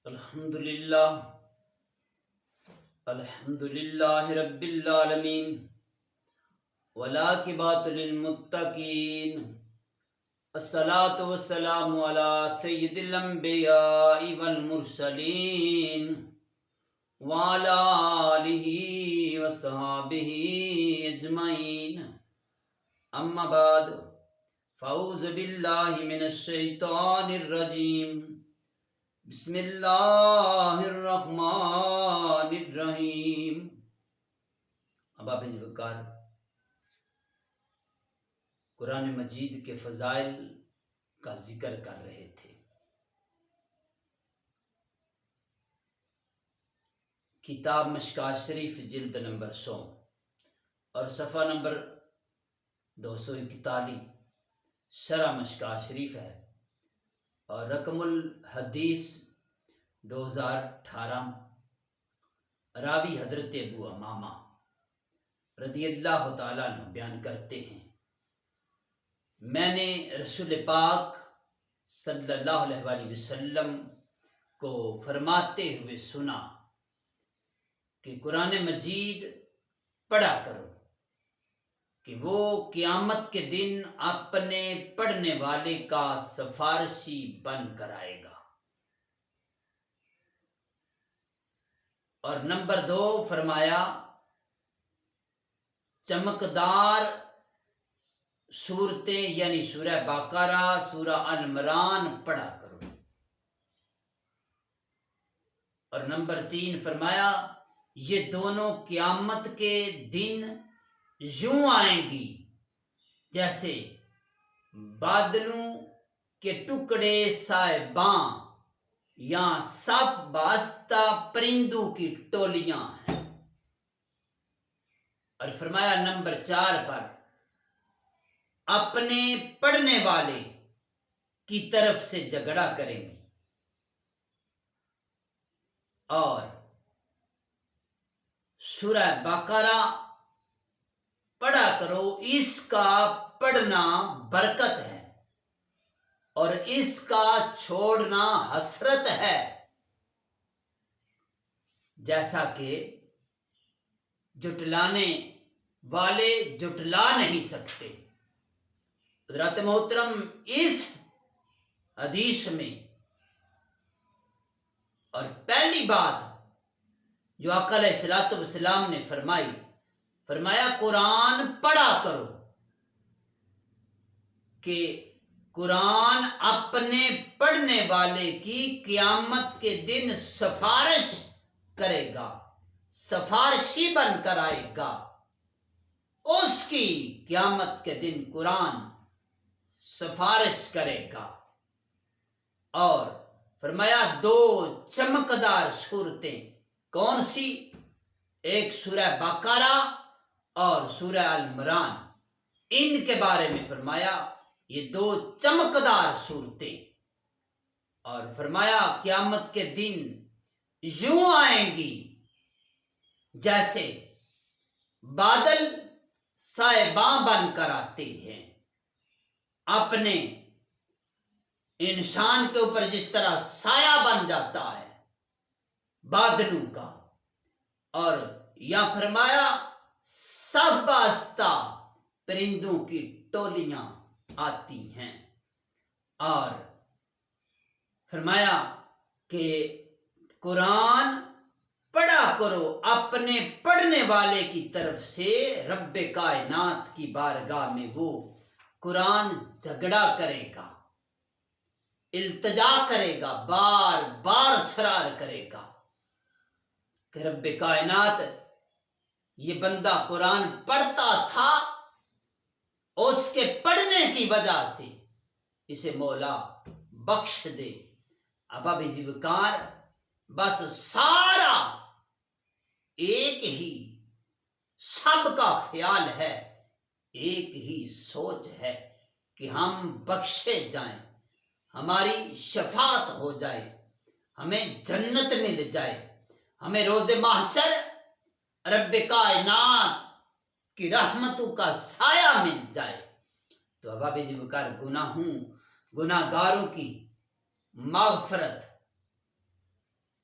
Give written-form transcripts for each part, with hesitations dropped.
الحمدللہ الحمدللہ رب العالمین والعاقبۃ للمتقین الصلاۃ والسلام علی سید الانبیاء والمرسلین وعلی آلہ وصحبہ اجمعین اما بعد فاعوذ باللہ من الشیطان الرجیم بسم اللہ الرحمن الرحیم۔ اب بکار قرآن مجید کے فضائل کا ذکر کر رہے تھے۔ کتاب مشکوٰۃ شریف جلد نمبر 100 اور صفحہ نمبر 241 شرح مشکوٰۃ شریف ہے، اور رقم الحدیث 2018۔ راوی حضرت ابو امامہ رضی اللہ تعالیٰ عنہ بیان کرتے ہیں، میں نے رسول پاک صلی اللہ علیہ وآلہ وسلم کو فرماتے ہوئے سنا کہ قرآن مجید پڑھا کرو کہ وہ قیامت کے دن اپنے پڑھنے والے کا سفارشی بن کر آئے گا۔ اور نمبر 2 فرمایا، چمکدار صورتیں یعنی سورہ بقرہ، سورہ آل عمران پڑھا کرو۔ اور نمبر 3 فرمایا، یہ دونوں قیامت کے دن یوں آئیں گی جیسے بادلوں کے ٹکڑے سائباں یا صف بستہ پرندوں کی ٹولیاں ہیں۔ اور فرمایا نمبر 4 پر، اپنے پڑھنے والے کی طرف سے جھگڑا کریں گی، اور سورہ بقرہ پڑھا کرو، اس کا پڑھنا برکت ہے اور اس کا چھوڑنا حسرت ہے، جیسا کہ جھٹلانے والے جھٹلا نہیں سکتے۔ حضرات محترم، اس حدیث میں اور پہلی بات جو آقا علیہ الصلوۃ والسلام نے فرمایا قرآن پڑھا کرو، کہ قرآن اپنے پڑھنے والے کی قیامت کے دن سفارش کرے گا، سفارشی بن کر آئے گا۔ اس کی قیامت کے دن قرآن سفارش کرے گا۔ اور فرمایا 2 چمکدار صورتیں، کون سی؟ ایک سورہ بقرہ اور سورہ آل عمران، ان کے بارے میں فرمایا یہ 2 چمکدار صورتیں، اور فرمایا قیامت کے دن یوں آئیں گی جیسے بادل سائباں بن کر آتے ہیں، اپنے انسان کے اوپر جس طرح سایہ بن جاتا ہے بادلوں کا، اور یا فرمایا سب بستہ پرندوں کی ٹولیاں آتی ہیں۔ اور فرمایا کہ قرآن پڑھا کرو، اپنے پڑھنے والے کی طرف سے رب کائنات کی بارگاہ میں وہ قرآن جھگڑا کرے گا، التجا کرے گا، بار بار اصرار کرے گا کہ رب کائنات، یہ بندہ قرآن پڑھتا تھا، اس کے پڑھنے کی وجہ سے اسے مولا بخش دے۔ اب بکار بس سارا ایک ہی سب کا خیال ہے، ایک ہی سوچ ہے کہ ہم بخشے جائیں، ہماری شفاعت ہو جائے، ہمیں جنت مل جائے، ہمیں روز محشر رب کائنات کی رحمتوں کا سایہ مل جائے۔ تو اب گناہ گاروں کی مغفرت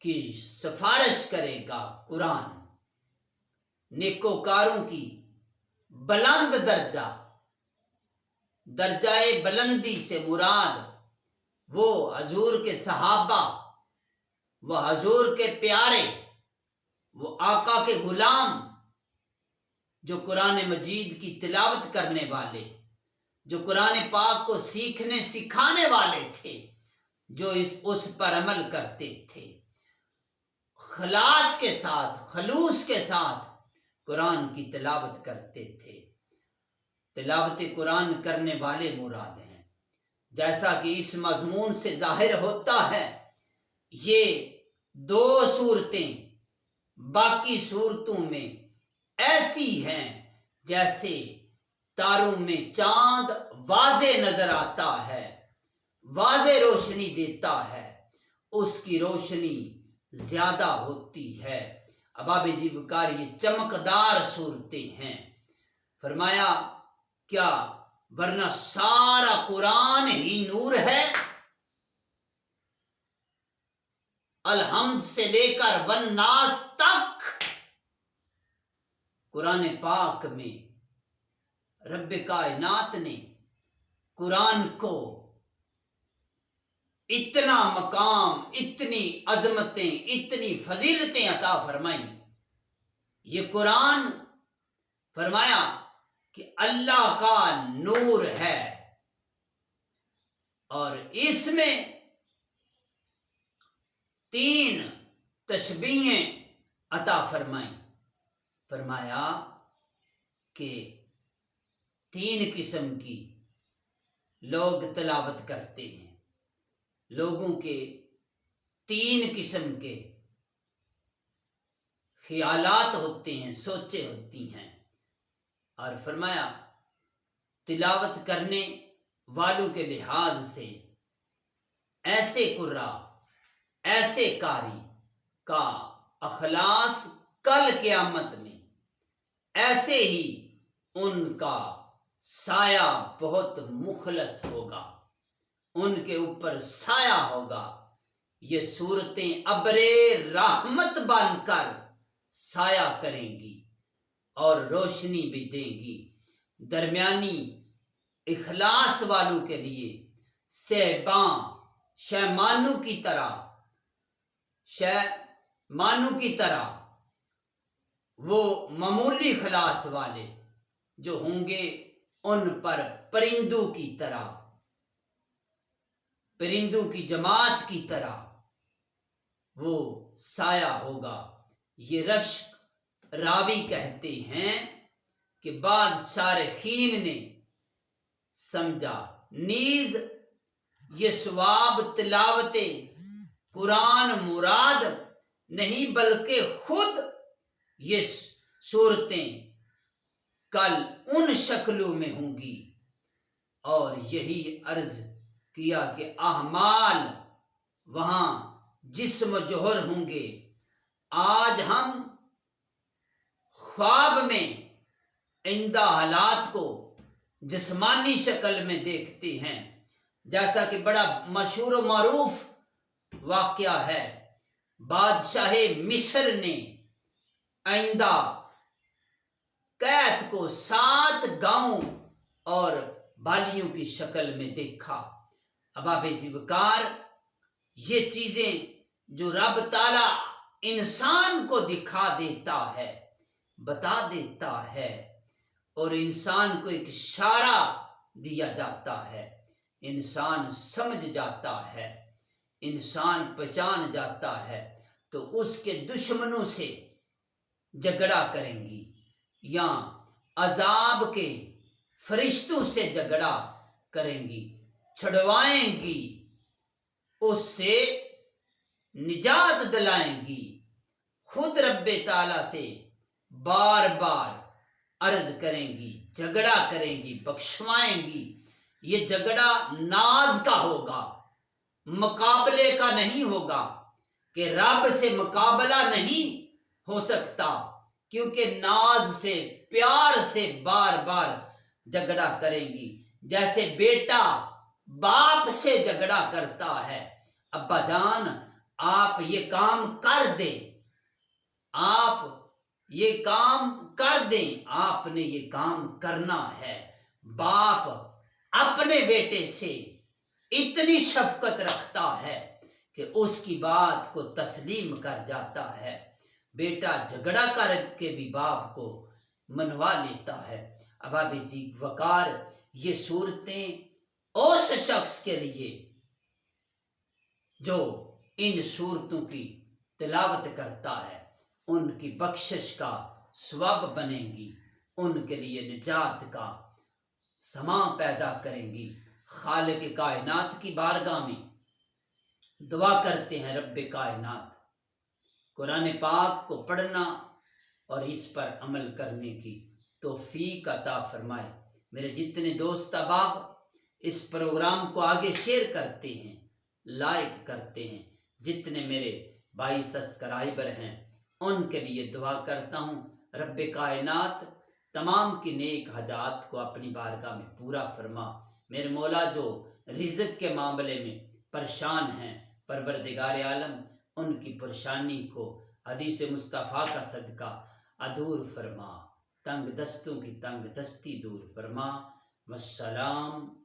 کی سفارش کرے گا قرآن، نیکوکاروں کی بلند درجہ بلندی سے مراد وہ حضور کے صحابہ، وہ حضور کے پیارے، وہ آقا کے غلام جو قرآن مجید کی تلاوت کرنے والے، جو قرآن پاک کو سیکھنے سکھانے والے تھے، جو اس پر عمل کرتے تھے، خلاص کے ساتھ، خلوص کے ساتھ قرآن کی تلاوت کرتے تھے۔ تلاوت قرآن کرنے والے مراد ہیں، جیسا کہ اس مضمون سے ظاہر ہوتا ہے۔ یہ دو صورتیں باقی صورتوں میں ایسی ہیں جیسے تاروں میں چاند واضح نظر آتا ہے، واضح روشنی دیتا ہے، اس کی روشنی زیادہ ہوتی ہے۔ اباب جی وقار یہ چمکدار صورتیں ہیں۔ فرمایا کیا ورنہ سارا قرآن ہی نور ہے؟ الحمد سے لے کر والناس تک قرآن پاک میں رب کائنات نے قرآن کو اتنا مقام، اتنی عظمتیں، اتنی فضیلتیں عطا فرمائیں۔ یہ قرآن فرمایا کہ اللہ کا نور ہے، اور اس میں 3 تشبیہیں عطا فرمائیں۔ فرمایا کہ 3 قسم کی لوگ تلاوت کرتے ہیں، لوگوں کے 3 قسم کے خیالات ہوتے ہیں، سوچیں ہوتی ہیں، اور فرمایا تلاوت کرنے والوں کے لحاظ سے ایسے قرآ، ایسے قاری کا اخلاص کل قیامت میں ایسے ہی ان کا سایہ بہت مخلص ہوگا، ان کے اوپر سایہ ہوگا۔ یہ صورتیں ابر رحمت بن کر سایہ کریں گی اور روشنی بھی دیں گی۔ درمیانی اخلاص والوں کے لیے شیمانو کی طرح وہ معمولی خلاص والے جو ہوں گے ان پر پرندوں کی جماعت کی طرح وہ سایہ ہوگا۔ یہ رشک راوی کہتے ہیں کہ بعد شارحین نے سمجھا نیز یہ ثواب تلاوت قرآن مراد نہیں، بلکہ خود یہ صورتیں کل ان شکلوں میں ہوں گی۔ اور یہی عرض کیا کہ اعمال وہاں جسم و جوہر ہوں گے۔ آج ہم خواب میں آئندہ حالات کو جسمانی شکل میں دیکھتے ہیں، جیسا کہ بڑا مشہور و معروف واقعہ ہے۔ بادشاہ مصر نے آئندہ قحط کو 7 گاؤں اور بالیوں کی شکل میں دیکھا۔ اباب ذوالفقار یہ چیزیں جو رب تعالی انسان کو دکھا دیتا ہے، بتا دیتا ہے، اور انسان کو ایک اشارہ دیا جاتا ہے، انسان سمجھ جاتا ہے، انسان پہچان جاتا ہے، تو اس کے دشمنوں سے جھگڑا کریں گی یا عذاب کے فرشتوں سے جھگڑا کریں گی، چھڑوائیں گی، اس سے نجات دلائیں گی۔ خود رب تعالیٰ سے بار بار عرض کریں گی، جھگڑا کریں گی، بخشوائیں گی۔ یہ جھگڑا ناز کا ہوگا، مقابلے کا نہیں ہوگا، کہ رب سے مقابلہ نہیں ہو سکتا، کیونکہ ناز سے، پیار سے بار بار جھگڑا کریں گی۔ جیسے بیٹا باپ سے جھگڑا کرتا ہے، ابا جان آپ یہ کام کر دیں، آپ یہ کام کر دیں، آپ نے یہ کام کرنا ہے۔ باپ اپنے بیٹے سے اتنی شفقت رکھتا ہے کہ اس کی بات کو تسلیم کر جاتا ہے۔ بیٹا جھگڑا کر کے بھی باپ کو منوا لیتا ہے۔ احباب ذی وقار، یہ صورتیں اس شخص کے لیے جو ان صورتوں کی تلاوت کرتا ہے، ان کی بخشش کا ثواب بنیں گی، ان کے لیے نجات کا سماں پیدا کریں گی۔ خالق کائنات کی بارگاہ میں دعا کرتے ہیں، رب کائنات قرآن پاک کو پڑھنا اور اس پر عمل کرنے کی توفیق عطا فرمائے۔ میرے جتنے دوست احباب اس پروگرام کو آگے شیئر کرتے ہیں، لائک کرتے ہیں، جتنے میرے بھائی سبسکرائبر ہیں، ان کے لیے دعا کرتا ہوں، رب کائنات تمام کی نیک حاجات کو اپنی بارگاہ میں پورا فرما۔ میرے مولا جو رزق کے معاملے میں پریشان ہیں، پروردگار عالم ان کی پریشانی کو حدیث مصطفیٰ کا صدقہ دور فرما، تنگ دستوں کی تنگ دستی دور فرما۔ والسلام